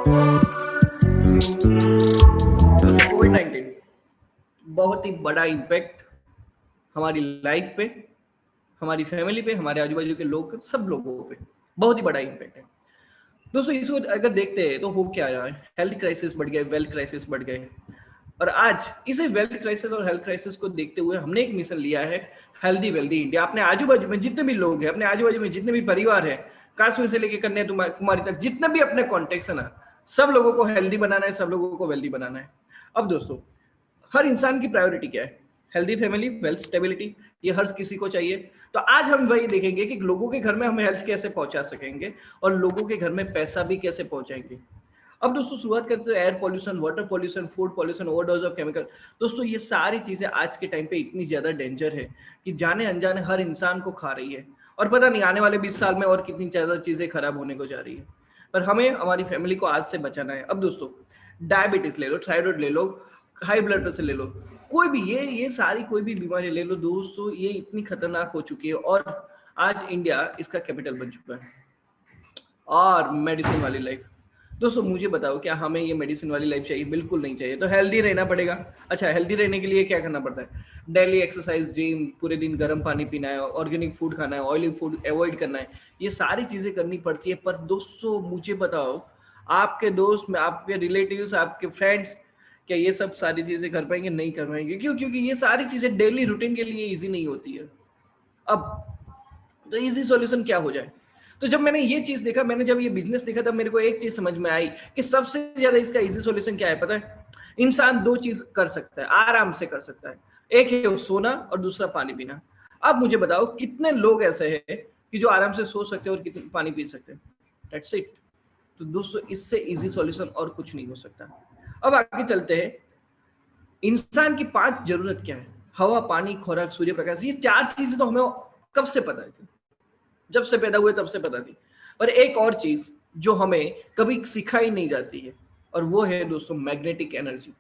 कोविड-19 बहुत ही बड़ा इम्पैक्ट हमारी लाइफ पे, हमारी फैमिली पे, हमारे आजू-बाजू के लोग, सब लोगों पे बहुत ही बड़ा इम्पैक्ट है। दोस्तों इसको अगर देखते हैं तो हो क्या रहा है, हेल्थ क्राइसिस बढ़ गए, वेल्थ क्राइसिस बढ़ गए। और आज इसे वेल्थ क्राइसिस और हेल्थ क्राइसिस को देखते हुए हमने एक मिशन लिया है, हेल्दी वेल्दी इंडिया। अपने आजू बाजू में जितने भी लोग हैं, अपने आजू बाजू में जितने भी परिवार है, काश्मीर से लेकर कन्याकुमारी तक जितने भी अपने कॉन्टेक्ट है ना, सब लोगों को हेल्दी बनाना है, सब लोगों को वेल्दी बनाना है। अब दोस्तों हर इंसान की प्रायोरिटी क्या है? हेल्दी फैमिली, वेल्थ स्टेबिलिटी, ये हर किसी को चाहिए। तो आज हम वही देखेंगे कि लोगों के घर में हम हेल्थ कैसे पहुंचा सकेंगे और लोगों के घर में पैसा भी कैसे पहुंचाएंगे। अब दोस्तों शुरुआत करते हैं air pollution, water pollution, food pollution, overdose of chemical. दोस्तों ये सारी चीजें आज के टाइम पे इतनी ज्यादा डेंजर है कि जाने अनजाने हर इंसान को खा रही है और पता नहीं आने वाले 20 साल में और कितनी ज्यादा चीजें खराब होने को जा रही है। पर हमें हमारी फैमिली को आज से बचाना है। अब दोस्तों डायबिटीज ले लो, थायराइड ले लो, हाई ब्लड प्रेशर ले लो, कोई भी ये सारी कोई भी बीमारी ले लो दोस्तों, ये इतनी खतरनाक हो चुकी है और आज इंडिया इसका कैपिटल बन चुका है। और मेडिसिन वाली लाइफ, दोस्तों मुझे बताओ क्या हमें ये मेडिसिन वाली लाइफ चाहिए? बिल्कुल नहीं चाहिए। तो हेल्दी रहना पड़ेगा। अच्छा, हेल्दी रहने के लिए क्या करना पड़ता है? डेली एक्सरसाइज, जिम, पूरे दिन गर्म पानी पीना है, ऑर्गेनिक फूड खाना है, ऑयली फूड अवॉइड करना है, ये सारी चीजें करनी पड़ती है। पर दोस्तों मुझे बताओ, आपके दोस्त, आपके रिलेटिव्स, आपके फ्रेंड्स क्या ये सब सारी चीजें कर पाएंगे? नहीं कर पाएंगे। क्यों? क्योंकि ये सारी चीजें डेली रूटीन के लिए ईजी नहीं होती है। अब तो इजी सॉल्यूशन क्या हो जाए? तो जब मैंने ये चीज देखा, मैंने जब ये बिजनेस देखा, तब मेरे को एक चीज समझ में आई कि सबसे ज्यादा इसका इजी सॉल्यूशन क्या है पता है? इंसान दो चीज कर सकता है, आराम से कर सकता है। एक है सोना और दूसरा पानी पीना। अब मुझे बताओ कितने लोग ऐसे हैं कि जो आराम से सो सकते हैं और कितने पानी पी सकते हैं? That's it. तो दोस्तों इससे इजी सॉल्यूशन और कुछ नहीं हो सकता। अब आगे चलते हैं, इंसान की 5 जरूरत क्या है? हवा, पानी, खुराक, सूर्य प्रकाश। ये 4 चीजें तो हमें कब से पता है, जब से पैदा हुए तब से पता थी। पर एक और चीज जो हमें कभी सिखाई नहीं जाती है, और वो है दोस्तों मैग्नेटिक एनर्जी।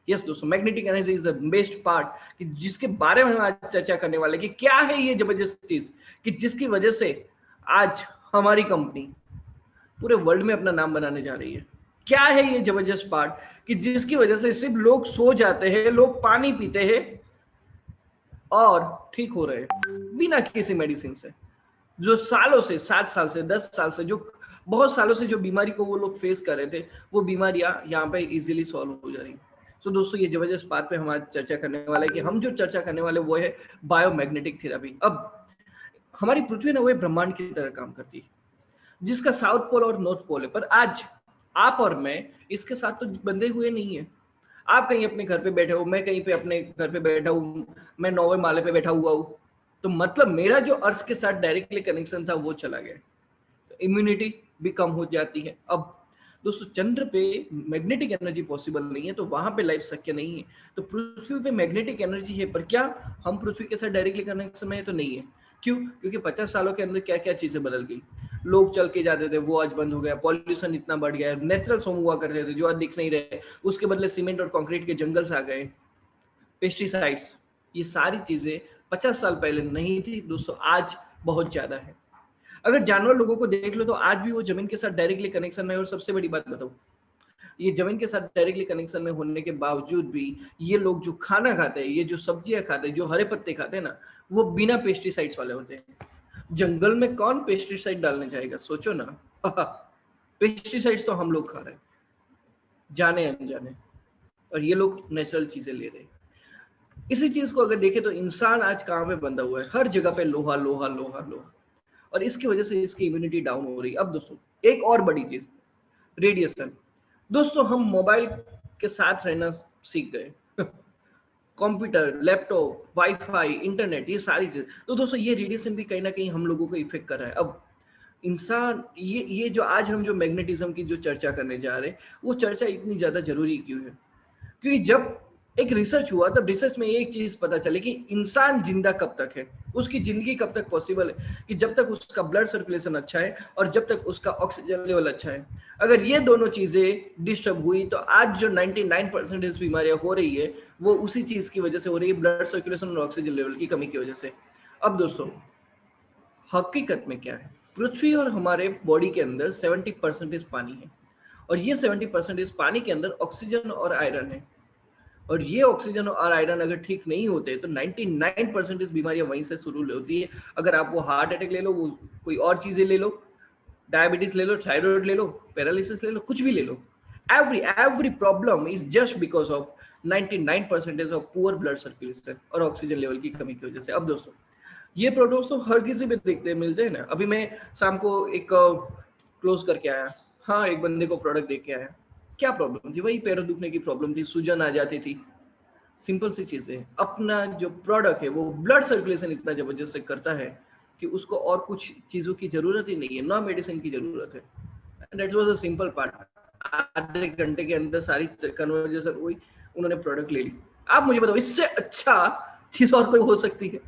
यस दोस्तों, magnetic energy is the best part, कि जिसके बारे में हम आज चर्चा करने वाले कि क्या है ये जबरदस्त चीज कि जिसकी वजह से आज हमारी कंपनी पूरे वर्ल्ड में अपना नाम बनाने जा रही है। क्या है ये जबरदस्त पार्ट कि जिसकी वजह से सिर्फ लोग सो जाते हैं, लोग पानी पीते हैं और ठीक हो रहे हैं बिना किसी मेडिसिन से। जो सालों से, 7 साल से, 10 साल से, जो बहुत सालों से जो बीमारी को वो लोग फेस कर रहे थे, वो बीमारियां यहाँ पे इजीली सॉल्व हो जा रही। तो दोस्तों ये जबरदस्त बात पे हम आज चर्चा करने वाले हैं कि हम जो चर्चा करने वाले वो है बायोमैग्नेटिक थेरेपी। अब हमारी पृथ्वी ना वो ब्रह्मांड की तरह काम करती है, जिसका साउथ पोल और नॉर्थ पोल है। पर आज आप और मैं इसके साथ तो बंधे हुए नहीं है। आप कहीं अपने घर पे बैठे हो, मैं कहीं पे अपने घर पे बैठा हूँ, मैं 9वें माले पे बैठा हुआ हूँ। तो मतलब मेरा जो अर्थ के साथ डायरेक्टली कनेक्शन था वो चला गया। तो इम्यूनिटी भी कम हो जाती है। अब दोस्तों चंद्र पे मैग्नेटिक एनर्जी पॉसिबल नहीं है, तो वहां पे लाइफ शक्य नहीं है। तो पृथ्वी पे मैग्नेटिक एनर्जी है, पर क्या हम पृथ्वी के साथ डायरेक्टली कनेक्शन में है? तो नहीं है। क्यों? क्योंकि 50 सालों के अंदर क्या क्या चीजें बदल गई। लोग चल के जाते थे, वो आज बंद हो गया। पॉल्यूशन इतना बढ़ गया, नेचुरल सोम हुआ करते थे जो आज दिख नहीं रहे, उसके बदले सीमेंट और कंक्रीट के जंगल्स आ गए। पेस्टिसाइड्स, ये सारी चीजें 50 साल पहले नहीं थी दोस्तों, आज बहुत ज्यादा है। अगर जानवर लोगों को देख लो तो आज भी वो जमीन के साथ डायरेक्टली कनेक्शन में है। और सबसे बड़ी बात बताऊं, ये जमीन के साथ डायरेक्टली कनेक्शन में होने के बावजूद भी ये लोग जो खाना खाते हैं, ये जो सब्जियां खाते हैं, जो हरे पत्ते खाते हैं ना, वो बिना पेस्टिसाइड्स वाले होते हैं। जंगल में कौन पेस्टिसाइड डालने जाएगा? सोचो ना। पेस्टिसाइड्स तो हम लोग खा रहे हैं जाने अनजाने, और ये लोग नेचुरल चीजें ले रहे हैं। इसी चीज को अगर देखें तो इंसान आज कहाँ पे बंधा हुआ है? हर जगह पे लोहा लोहा लोहा लोहा, और इसकी वजह से इसकी इम्यूनिटी डाउन हो रही है। अब दोस्तों एक और बड़ी चीज, रेडिएशन। दोस्तों हम मोबाइल के साथ रहना सीख गए, कंप्यूटर, लैपटॉप, वाईफाई, इंटरनेट, ये सारी चीज। तो दोस्तों ये रेडिएशन भी कहीं ना कहीं हम लोगों को इफेक्ट कर रहा है। अब इंसान ये जो आज हम जो मैग्नेटिज्म की जो चर्चा करने जा रहे हैं, वो चर्चा इतनी ज्यादा जरूरी क्यों है? क्योंकि जब एक रिसर्च हुआ तब रिसर्च में एक चीज पता चली कि इंसान जिंदा कब तक है, उसकी जिंदगी कब तक पॉसिबल है, कि जब तक उसका ब्लड सर्कुलेशन अच्छा है और जब तक उसका ऑक्सीजन लेवल अच्छा है। अगर ये दोनों चीजें डिस्टर्ब हुई तो आज जो 99% बीमारियां हो रही है वो उसी चीज की वजह से हो रही है, ब्लड सर्कुलेशन और ऑक्सीजन लेवल की कमी की वजह से। अब दोस्तों हकीकत में क्या है? पृथ्वी और हमारे बॉडी के अंदर 70% पानी है, और ये 70% पानी के अंदर ऑक्सीजन और आयरन है। और ये ऑक्सीजन और आयरन अगर ठीक नहीं होते तो 99% बीमारियां वहीं से शुरू होती है। अगर आप वो हार्ट अटैक ले लो, वो कोई और चीजें ले लो, डायबिटीज ले लो, थायराइड ले लो, पैरालिसिस ले लो, कुछ भी ले लो, every problem is just because of 99% of poor blood circulation और ऑक्सीजन लेवल की कमी की वजह से। अब दोस्तों ये प्रोडक्ट्स तो हर किसी पे देखते मिलते हैं ना। अभी मैं शाम को एक क्लोज करके आया, हाँ एक बंदे को प्रोडक्ट दे के आया, क्या प्रॉब्लम थी? वही पैरों दुखने की प्रॉब्लम थी, सूजन आ जाती थी, सिंपल सी चीज है। अपना जो प्रोडक्ट है वो ब्लड सर्कुलेशन इतना जबरदस्त से करता है कि उसको और कुछ चीजों की जरूरत ही नहीं है, ना मेडिसिन की जरूरत है। That was a simple part. आधे घंटे के अंदर सारी कन्वर्सेशन हुई, उन्होंने प्रोडक्ट ले ली। आप मुझे बताओ इससे अच्छा चीज और कोई हो सकती है?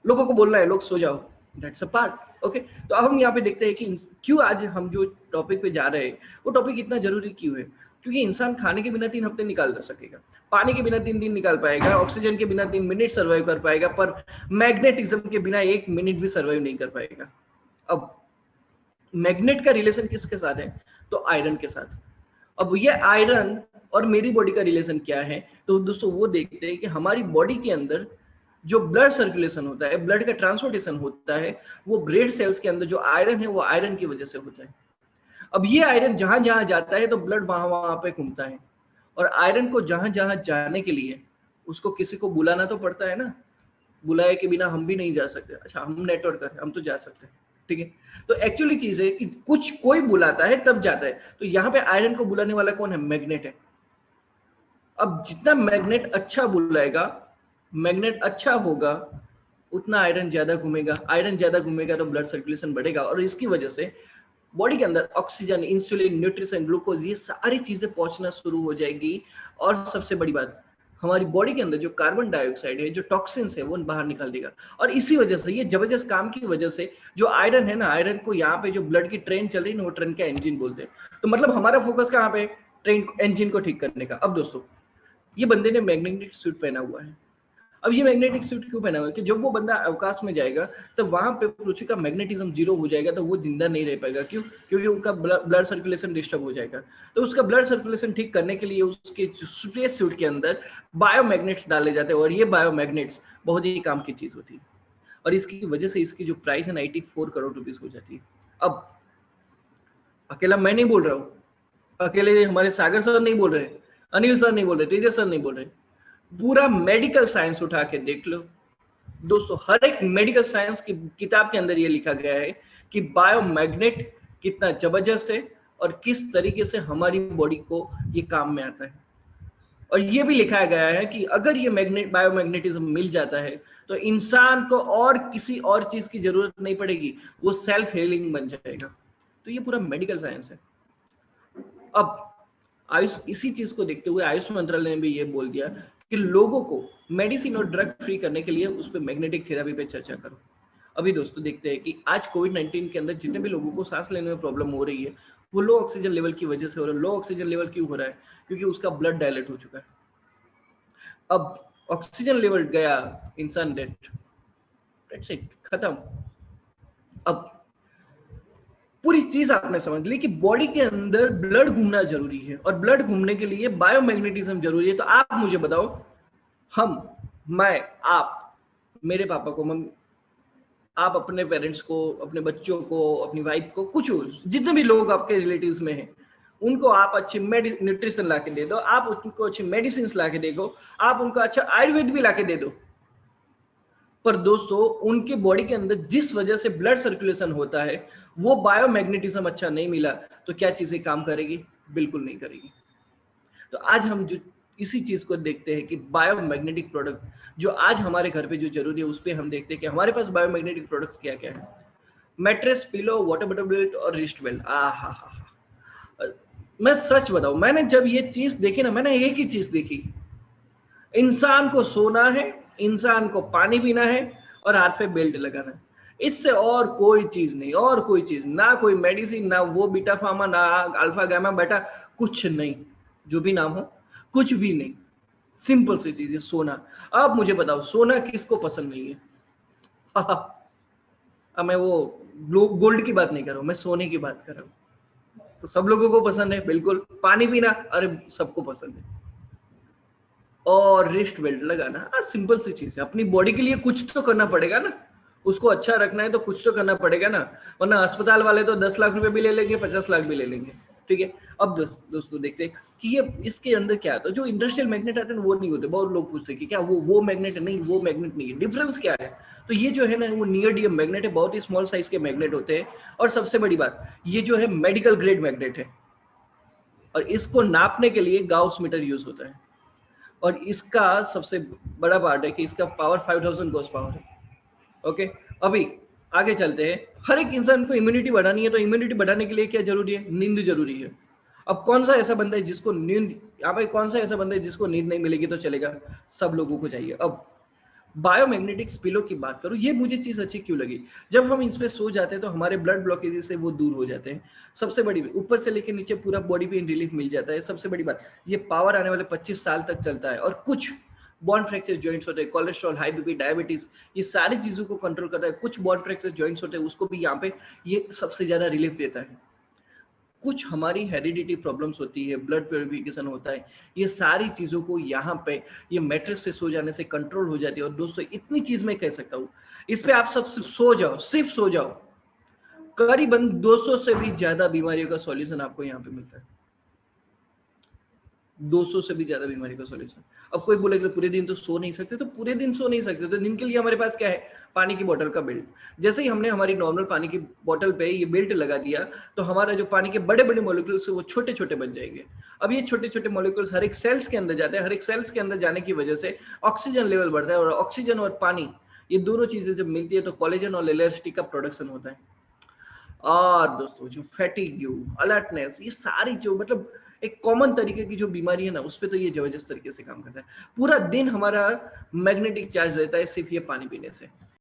लोगों को बोलना है लोग सो जाओ, दैट्स अ पार्ट। ओके, तो अब हम यहाँ पे देखते हैं कि क्यों आज हम जो टॉपिक पे जा रहे हैं वो टॉपिक इतना जरूरी क्यों है। क्योंकि इंसान खाने के बिना 3 हफ्ते निकाल ना सकेगा, पानी के बिना 3 दिन निकाल पाएगा, ऑक्सीजन के बिना 3 मिनट सर्वाइव कर पाएगा, पर मैग्नेटिज्म के बिना 1 मिनट भी सर्वाइव नहीं कर पाएगा। अब मैग्नेट का रिलेशन किसके साथ है? तो आयरन के साथ। अब ये आयरन और मेरी बॉडी का रिलेशन क्या है? तो दोस्तों वो देखते हैं कि हमारी बॉडी के अंदर जो ब्लड सर्कुलेशन होता है, ब्लड का ट्रांसपोर्टेशन होता है, वो ब्रेड सेल्स के अंदर जो आयरन है वो आयरन की वजह से होता है। अब ये आयरन जहां जहां जाता है तो ब्लड वहां वहां पे घूमता है, और आयरन को जहां जहां जाने के लिए उसको किसी को बुलाना तो पड़ता है ना। बुलाए के बिना हम भी नहीं जा सकते। अच्छा हम नेटवर्क कर, हम तो जा सकते हैं, ठीक है। तो एक्चुअली चीज है कि कुछ कोई बुलाता है तब जाता है। तो यहाँ पे आयरन को बुलाने वाला कौन है? मैग्नेट है। अब जितना मैग्नेट अच्छा बुलाएगा, मैग्नेट अच्छा होगा, उतना आयरन ज्यादा घूमेगा। आयरन ज्यादा घूमेगा तो ब्लड सर्कुलेशन बढ़ेगा, और इसकी वजह से बॉडी के अंदर ऑक्सीजन, इंसुलिन, न्यूट्रिशन, ग्लूकोज, ये सारी चीजें पहुंचना शुरू हो जाएगी। और सबसे बड़ी बात, हमारी बॉडी के अंदर जो कार्बन डाइऑक्साइड है, जो टॉक्सिन्स है, वो बाहर निकाल देगा। और इसी वजह से, ये जबरदस्त काम की वजह से, जो आयरन है ना, आयरन को यहाँ पे जो ब्लड की ट्रेन चल रही है ना, वो ट्रेन का इंजन बोलते हैं। तो मतलब हमारा फोकस कहाँ पे? ट्रेन इंजन को ठीक करने का। अब दोस्तों ये बंदे ने मैग्नेटिक सूट पहना हुआ है। अब ये मैग्नेटिक सूट क्यों पहना हुआ है? कि जब वो बंदा अवकाश में जाएगा तो वहां पे पृथ्वी का मैग्नेटिज्म जीरो हो जाएगा, तो वो जिंदा नहीं रह पाएगा। क्यों? क्योंकि उनका ब्लड सर्कुलेशन डिस्टर्ब हो जाएगा। तो उसका ब्लड सर्कुलेशन ठीक करने के लिए उसके स्पेस सूट के अंदर बायोमैग्नेट्स डाले जाते हैं, और ये बायोमैग्नेट्स बहुत ही काम की चीज होती है। और इसकी वजह से इसकी जो प्राइस है 94 करोड़ रुपीस हो जाती है। अब अकेला मैं नहीं बोल रहा हूँ, अकेले हमारे सागर सर नहीं बोल रहे, अनिल सर नहीं बोल रहे, तेजस सर नहीं बोल रहे, पूरा मेडिकल साइंस उठा के देख लो दोस्तों। हर एक मेडिकल साइंस की किताब के अंदर ये लिखा गया है कि बायोमैग्नेट कितना जबरदस्त है और किस तरीके से हमारी बॉडी को ये काम में आता है। और ये भी लिखा गया है कि अगर ये मैग्नेट बायोमैग्नेटिज्म मिल जाता है तो इंसान को और किसी और चीज की जरूरत नहीं पड़ेगी, वो सेल्फ हीलिंग बन जाएगा। तो ये पूरा मेडिकल साइंस है। अब आयुष, इसी चीज को देखते हुए आयुष मंत्रालय ने भी ये बोल दिया कि लोगों को मेडिसिन और ड्रग फ्री करने के लिए उस पर मैग्नेटिक थेरेपी पे चर्चा करो। अभी दोस्तों देखते हैं कि आज कोविड-19 के अंदर जितने भी लोगों को सांस लेने में प्रॉब्लम हो रही है, वो लो ऑक्सीजन लेवल की वजह से हो रहा है। लो ऑक्सीजन लेवल क्यों हो रहा है? क्योंकि उसका ब्लड डायलेट हो चुका है। अब ऑक्सीजन लेवल गया, इंसान डेड, दैट्स इट, खत्म। अब पूरी चीज आपने समझ ली कि बॉडी के अंदर ब्लड घूमना जरूरी है, और ब्लड घूमने के लिए बायोमैग्नेटिज्म जरूरी है। तो आप मुझे बताओ, मैं, आप, मेरे पापा को, मम्मी, आप अपने पेरेंट्स को, अपने बच्चों को, अपनी वाइफ को, कुछ जितने भी लोग आपके रिलेटिव्स में हैं, उनको आप अच्छी न्यूट्रिशन ला के दे दो, आप उनको अच्छी मेडिसिन ला के दे दो, आप उनको अच्छा आयुर्वेद भी ला के दे दो, पर दोस्तों उनके बॉडी के अंदर जिस वजह से ब्लड सर्कुलेशन होता है वो बायोमैग्नेटिज्म अच्छा नहीं मिला, तो क्या चीजें काम करेगी? बिल्कुल नहीं करेगी। तो आज हम जो इसी चीज को देखते हैं कि बायोमैग्नेटिक प्रोडक्ट जो आज हमारे घर पे जो जरूरी है, उस पर हम देखते हैं कि हमारे पास बायोमैग्नेटिक प्रोडक्ट्स क्या क्या है। Mattress, pillow, water bottle belt और रिस्ट बेल्ट। मैं सच बताऊं, मैंने जब ये चीज देखी ना, मैंने एक ही चीज देखी, इंसान को सोना है, इंसान को पानी पीना है और हाथ पे बेल्ट लगाना है। इससे और कोई चीज नहीं, और कोई चीज ना, कोई मेडिसिन ना, वो बीटा फार्मा ना अल्फा गामा बेटा, कुछ नहीं, जो भी नाम हो, कुछ भी नहीं। सिंपल सी चीज है, सोना। अब मुझे बताओ, सोना किसको पसंद नहीं है? अब मैं वो गोल्ड की बात नहीं कर रहा हूं, मैं सोने की बात कर रहा हूं। तो सब लोगों को पसंद है, बिल्कुल। पानी पीना, अरे सबको पसंद है। और रिस्ट बेल्ट लगाना, सिंपल सी चीज है। अपनी बॉडी के लिए कुछ तो करना पड़ेगा ना, उसको अच्छा रखना है तो कुछ तो करना पड़ेगा ना, वरना अस्पताल वाले तो 10 लाख रुपए भी ले लेंगे, 50 लाख भी ले लेंगे, ठीक है। अब दोस्तों देखते हैं कि ये इसके अंदर क्या है। तो जो इंडस्ट्रियल मैग्नेट आते हैं वो नहीं होते। बहुत लोग पूछते हैं कि क्या वो मैग्नेट है? नहीं, वो मैग्नेट नहीं है। डिफरेंस क्या है? तो ये जो है ना, वो नियोडियम मैग्नेट है, बहुत ही स्मॉल साइज के मैग्नेट होते हैं। और सबसे बड़ी बात, ये जो है मेडिकल ग्रेड मैग्नेट है, और इसको नापने के लिए गाउस मीटर यूज होता है। और इसका सबसे बड़ा पार्ट है कि इसका पावर 5000 गॉस पावर है। ओके, अभी आगे चलते हैं। हर एक इंसान को इम्यूनिटी बढ़ानी है, तो इम्यूनिटी बढ़ाने के लिए क्या जरूरी है? नींद जरूरी है। अब कौन सा ऐसा बंदा है जिसको नींद, यहाँ पे कौन सा ऐसा बंदा है जिसको नींद नहीं मिलेगी तो चलेगा? सब लोगों को चाहिए। अब बायोमैग्नेटिक्स पिलो की बात करूं, ये मुझे चीज अच्छी क्यों लगी? जब हम इस पे सो जाते हैं तो हमारे ब्लड ब्लॉकेज से वो दूर हो जाते हैं। सबसे बड़ी, ऊपर से लेकर नीचे पूरा बॉडी पेन रिलीफ मिल जाता है। सबसे बड़ी बात, ये पावर आने वाले 25 साल तक चलता है। और कुछ बॉन्ड फ्रैक्चर जॉइंट्स होते हैं, कोलेस्ट्रॉल, हाई बीपी, डायबिटीज, ये सारी चीजों को कंट्रोल करता है। कुछ बॉन्ड फ्रैक्चर जॉइंट्स होते हैं, उसको भी यहाँ पे ये सबसे ज्यादा रिलीफ देता है। कुछ हमारी हेरिडिटी प्रॉब्लम्स होती है, ब्लड प्योरिफिकेशन होता है, ये सारी चीजों को यहाँ पे ये मैट्रेस पे सो जाने से कंट्रोल हो जाती है। और दोस्तों इतनी चीज मैं कह सकता हूँ, इस पे आप सब सो जाओ, सिर्फ सो जाओ, करीबन 200 से भी ज्यादा बीमारियों का सॉल्यूशन आपको यहाँ पे मिलता है। 200 से भी ज्यादा बीमारी का सॉल्यूशन। अब कोई बोले कि पूरे दिन तो सो नहीं सकते, तो पूरे दिन सो नहीं सकते, तो दिन के लिए हमारे पास क्या है? पानी की बोतल का बेल्ट। जैसे ही हमने हमारी नॉर्मल पानी की बोतल पे ये बेल्ट लगा दिया, तो हमारा जो पानी के बड़े बड़े मॉलिक्यूल्स है वो छोटे छोटे बन जाएंगे। अब ये छोटे छोटे मॉलिक्यूल्स हर एक सेल्स के अंदर जाते हैं। हर एक सेल्स के अंदर जाने की वजह से ऑक्सीजन लेवल बढ़ता है, और ऑक्सीजन और पानी, ये दोनों चीजें जब मिलती है तो कोलेजन और इलास्टिक का प्रोडक्शन होता है। और दोस्तों जो फैटिग, अलर्टनेस, ये सारी जो मतलब एक कॉमन तरीके की जो बीमारी है ना, उस पे तो ये जबरदस्त तरीके से काम करता है। पूरा दिन हमारा मैग्नेटिक चार्ज रहता है सिर्फ ये पानी पीने से।